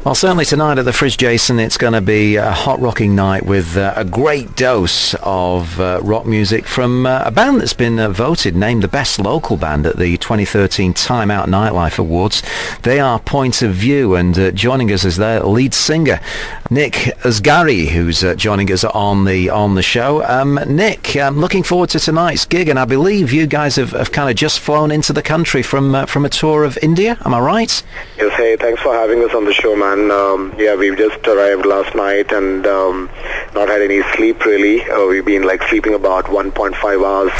Well, certainly tonight at the Fridge, Jason, it's going to be a hot rocking night with a great dose of rock music from a band that's been voted, named the best local band at the 2013 Time Out Nightlife Awards. They are Point of View, and joining us is their lead singer, Nick Asghari, who's joining us on the show. Nick, I'm looking forward to tonight's gig, and I believe you guys have kind of just flown into the country from a tour of India. Am I right? Yes, hey, thanks for having us on the show, man. Yeah, we've just arrived last night and not had any sleep, really. We've been sleeping about 1.5 hours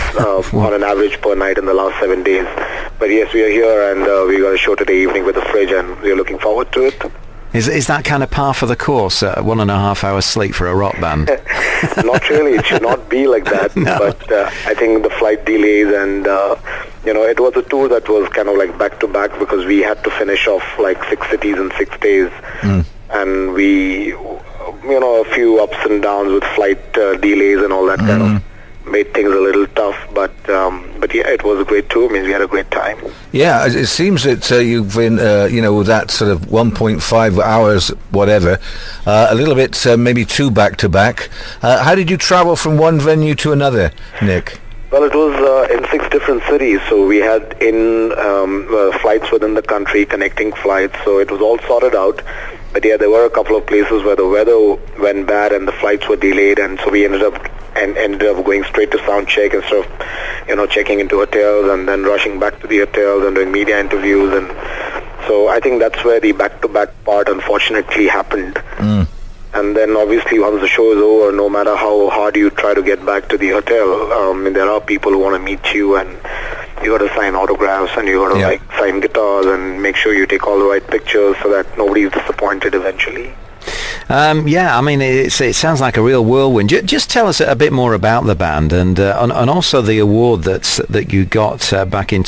on an average per night in the last 7 days. But yes, we are here, and we got a show today evening with the Fridge, and we're looking forward to it. Is that kind of par for the course, 1.5 hours sleep for a rock band? Not really. It should not be like that. No. But I think the flight delays and, it was a tour that was kind of back-to-back because we had to finish off 6 cities in 6 days. And we, a few ups and downs with flight delays and all that kind of made things a little tough, but yeah, it was a great tour. I mean, we had a great time. Yeah, it seems that you've been, with that sort of 1.5 hours, whatever, a little bit maybe too back-to-back. How did you travel from one venue to another, Nick? Well, it was in 6 different cities, so we had flights within the country, connecting flights, so it was all sorted out. But yeah, there were a couple of places where the weather went bad and the flights were delayed, and so we ended up going straight to sound check instead of, checking into hotels and then rushing back to the hotels and doing media interviews. And so I think that's where the back-to-back part unfortunately happened. And then obviously once the show is over, no matter how hard you try to get back to the hotel, there are people who want to meet you, and you got to sign autographs and you got to sign guitars and make sure you take all the right pictures so that nobody's disappointed eventually. Yeah, I mean, it sounds like a real whirlwind. Just tell us a bit more about the band and also the award that you got back in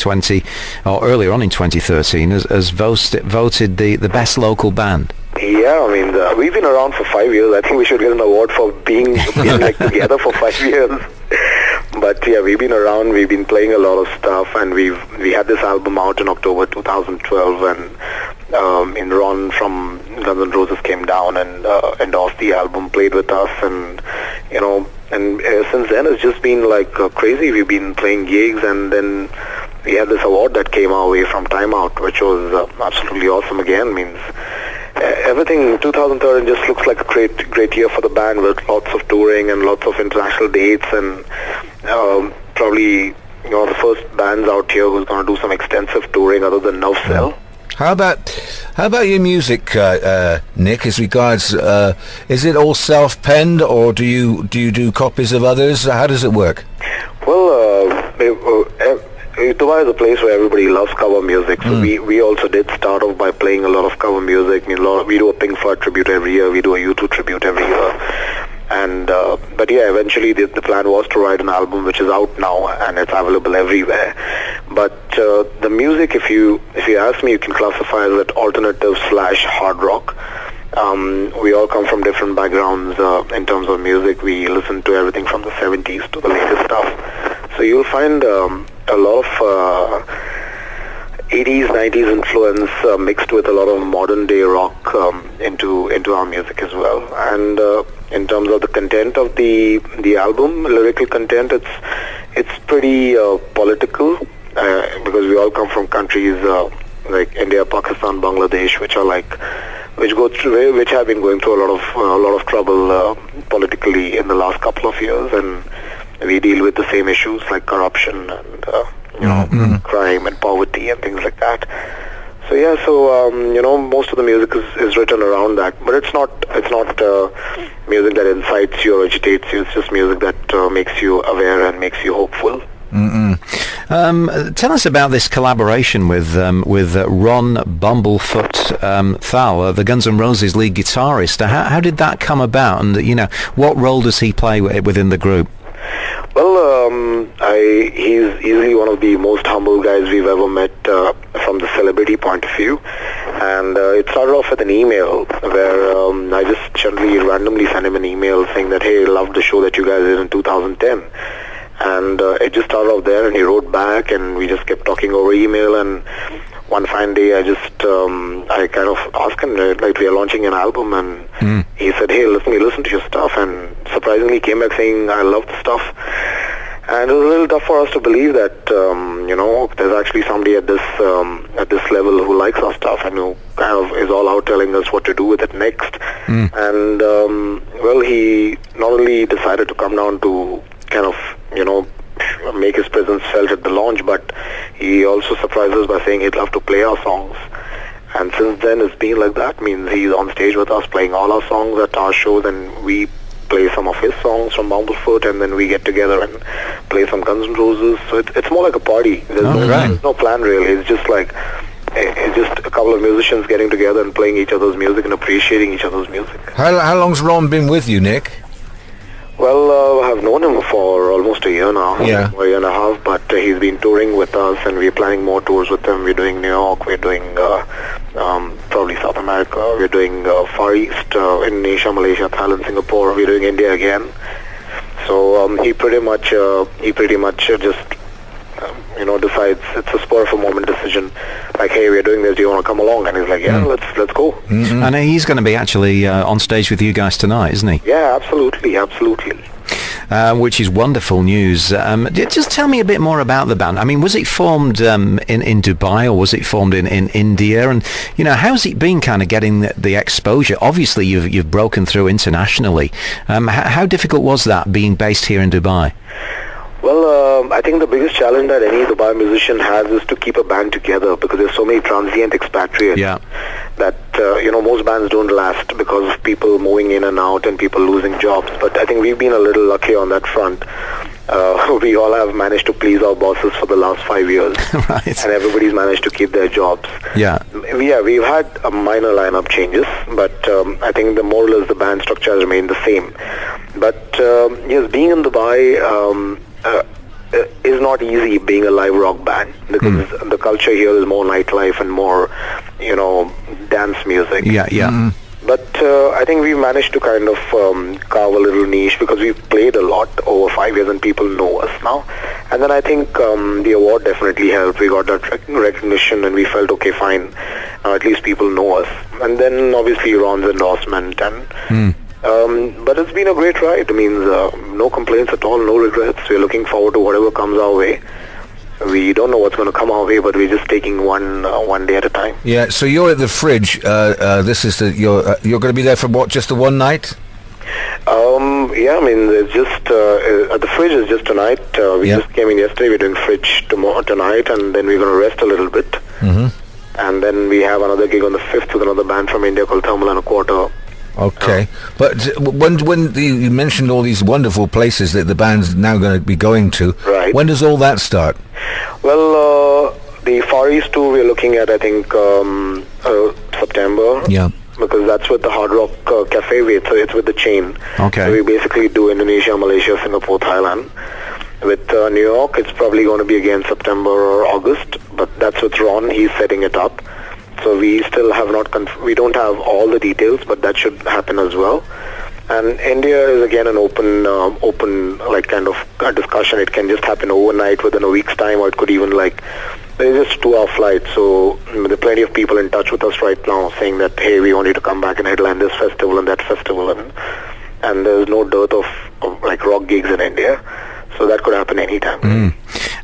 earlier on in 2013 as voted the best local band. Yeah, I mean, we've been around for 5 years. I think we should get an award for being together for 5 years. But yeah, we've been around, we've been playing a lot of stuff, and we had this album out in October 2012, and Ron from Guns N' Roses came down and endorsed the album, played with us, and since then it's just been crazy. We've been playing gigs, and then we had this award that came our way from Time Out, which was absolutely awesome again. Means everything 2013 just looks like a great year for the band, with lots of touring and lots of international dates, and probably the first bands out here who's going to do some extensive touring other than Nerve Cell. How about your music, Nick? As regards, is it all self-penned, or do you do copies of others? How does it work? Well, Dubai is a place where everybody loves cover music, so we also did start off by playing a lot of cover music. I mean, we do a Pink Floyd tribute every year, we do a U2 tribute every year, and but yeah, eventually the plan was to write an album which is out now and it's available everywhere. But the music, if you ask me, you can classify as that alternative/hard rock. We all come from different backgrounds in terms of music. We listen to everything from the 70s to the latest stuff. So you'll find a lot of 80s, 90s influence mixed with a lot of modern day rock into our music as well. And in terms of the content of the album, lyrical content, it's pretty political because we all come from countries like India, Pakistan, Bangladesh, which have been going through a lot of trouble politically in the last couple of years, and we deal with the same issues like corruption and crime and poverty and things like that. So yeah, most of the music is written around that, but it's not music that incites you or agitates you. It's just music that makes you aware and makes you hopeful. Tell us about this collaboration with Ron Bumblefoot Thal, the Guns N' Roses lead guitarist. How did that come about, and what role does he play within the group? Well, he's easily one of the most humble guys we've ever met from the celebrity point of view. And it started off with an email where I just randomly sent him an email saying that, hey, loved the show that you guys did in 2010. And it just started off there, and he wrote back, and we just kept talking over email. And one fine day, I kind of asked him, like, we are launching an album, and he said, hey, listen to your stuff, and surprisingly came back saying, I love the stuff. And it was a little tough for us to believe that, there's actually somebody at this level who likes our stuff and who kind of is all out telling us what to do with it next. And, he not only decided to come down to kind of, make his presence felt at the launch, but he also surprised us by saying he'd love to play our songs. And since then, it's been like that. Means he's on stage with us playing all our songs at our shows, and we play some of his songs from Bumblefoot, and then we get together and play some Guns N' Roses. So it's more like a party. There's no plan really. It's just a couple of musicians getting together and playing each other's music and appreciating each other's music. How long's Ron been with you, Nick? Well, I've known him for almost a year now, a year and a half, but he's been touring with us, and we're planning more tours with him. We're doing New York, we're doing probably South America, we're doing Far East, Indonesia, Malaysia, Thailand, Singapore, we're doing India again. So he pretty much just decides, it's a spur of a moment decision, like, hey, we're doing this, do you want to come along? And he's like, yeah, let's go. Mm-hmm. And he's going to be actually on stage with you guys tonight, isn't he? Yeah, absolutely. Which is wonderful news. Just tell me a bit more about the band. I mean, was it formed in Dubai, or was it formed in India? And, how's it been kind of getting the exposure? Obviously, you've broken through internationally. How difficult was that, being based here in Dubai? Well, I think the biggest challenge that any Dubai musician has is to keep a band together, because there's so many transient expatriates that, most bands don't last because of people moving in and out and people losing jobs. But I think we've been a little lucky on that front. We all have managed to please our bosses for the last 5 years. Right. And everybody's managed to keep their jobs. Yeah. We've had a minor lineup changes, but I think the more or less the band structure has remained the same. But, yes, being in Dubai is not easy, being a live rock band, because the culture here is more nightlife and more, dance music. Yeah. But I think we've managed to kind of carve a little niche, because we've played a lot over 5 years and people know us now. And then I think the award definitely helped. We got that recognition and we felt, okay, fine, at least people know us. And then obviously Ron's endorsement, and but it's been a great ride. It means no complaints at all, no regrets. We're looking forward to whatever comes our way. We don't know what's going to come our way, but we're just taking one day at a time. Yeah. So you're at the Fridge. This is you're going to be there for what? Just the one night? Yeah. I mean, it's just at the Fridge is just tonight. We just came in yesterday. We're doing Fridge tonight, and then we're going to rest a little bit. Mm-hmm. And then we have another gig on the 5th with another band from India called Thermal and a Quarter. Okay, but when you mentioned all these wonderful places that the band's now going to be going to, right. When does all that start? Well, the Far East tour we're looking at, I think, September. Yeah. Because that's with the Hard Rock Cafe. It's with the chain. Okay. So we basically do Indonesia, Malaysia, Singapore, Thailand. With New York, it's probably going to be again September or August, but that's with Ron. He's setting it up. So we still have not, we don't have all the details, but that should happen as well. And India is again an open like kind of a discussion. It can just happen overnight within a week's time, or it could even there's just 2-hour flight. So there are plenty of people in touch with us right now saying that, hey, we want you to come back and headline this festival and that festival, and there's no dearth of rock gigs in India. So that could happen anytime.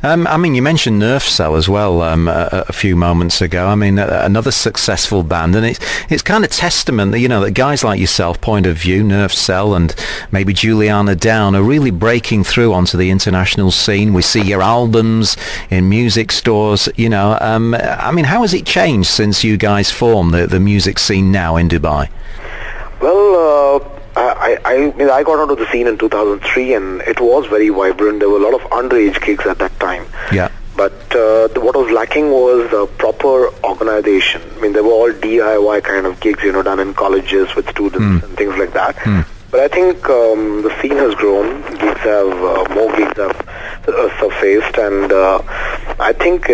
I mean, you mentioned Nerve Cell as well a few moments ago. I mean, another successful band, and it's kind of testament that, that guys like yourself, Point of View, Nerve Cell, and maybe Juliana Down are really breaking through onto the international scene. We see your albums in music stores. I mean, how has it changed since you guys formed the music scene now in Dubai? Well, I got onto the scene in 2003, and it was very vibrant. There were a lot of underage gigs at that time. Yeah. But what was lacking was proper organization. I mean, they were all DIY kind of gigs, done in colleges with students and things like that. But I think the scene has grown. More gigs have surfaced, and I think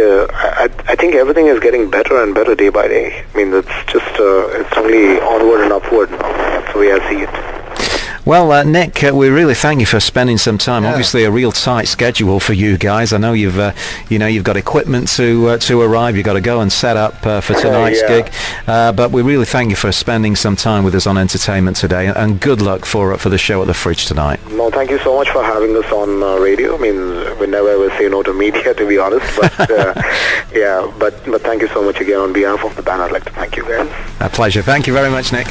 everything is getting better and better day by day. I mean, it's just it's only onward and upward now. That's the way I see it. Well, Nick, we really thank you for spending some time. Yeah. Obviously, a real tight schedule for you guys. I know you've got equipment to arrive. You've got to go and set up for tonight's gig. But we really thank you for spending some time with us on Entertainment Today, and good luck for the show at the Fridge tonight. No, thank you so much for having us on radio. I mean, we never ever say no to media, to be honest. But but thank you so much again on behalf of the band. I'd like to thank you guys. A pleasure. Thank you very much, Nick.